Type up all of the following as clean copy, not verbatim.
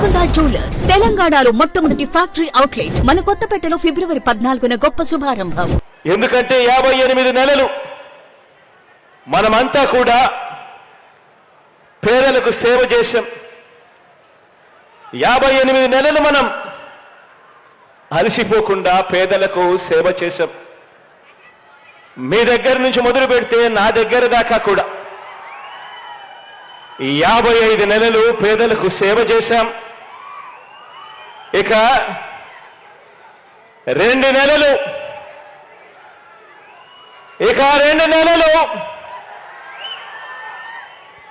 Golconda jewellers తెలంగాణలో మొట్టమొదటి factory outlet మన కొత్తపేటలో ఫిబ్రవరి 14న గొప్ప శుభారంభం. ఎందుకంటే 58 నెలలు మనమంతా కూడా పేదలకు సేవ చేశాం. 58 నెలలు మనం అలసిపోకుండా పేదలకు సేవ చేశాం. మీ దగ్గర నుంచి మొదలు పెడితే నా దగ్గర దాకా కూడా 55 నెలలు పేదలకు సేవ చేశాం. ఇక 2 నెలలు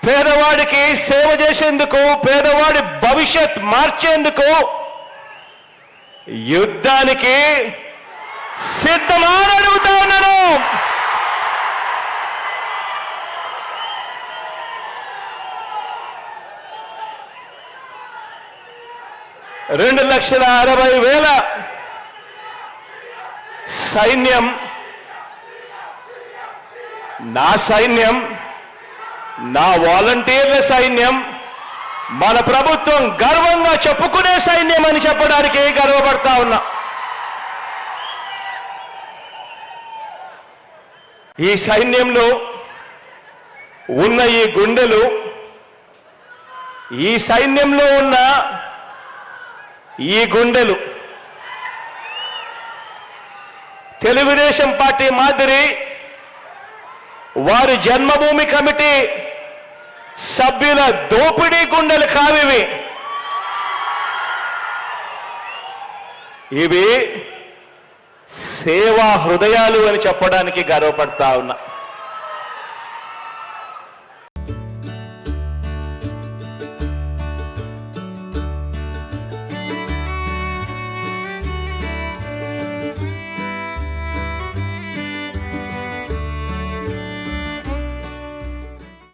పేదవాడికి సేవ చేసేందుకు, పేదవాడి భవిష్యత్ మార్చేందుకు యుద్ధానికి సిద్ధమా అని అడుగుతా ఉన్నాను. $2,60,000 సైన్యం, నా సైన్యం, నా వాలంటీర్ల సైన్యం, మన ప్రభుత్వం గర్వంగా చెప్పుకునే సైన్యం అని చెప్పడానికి గర్వపడతా ఉన్నా. ఈ సైన్యంలో ఉన్న ఈ గుండెలు, ఈ సైన్యంలో ఉన్న ఈ గుండెలు తెలుగుదేశం పార్టీ మాదిరి వారి జన్మభూమి కమిటీ సభ్యుల దోపిడీ గుండెలు కావివి. ఇవి సేవా హృదయాలు అని చెప్పడానికి గర్వపడతా ఉన్నా.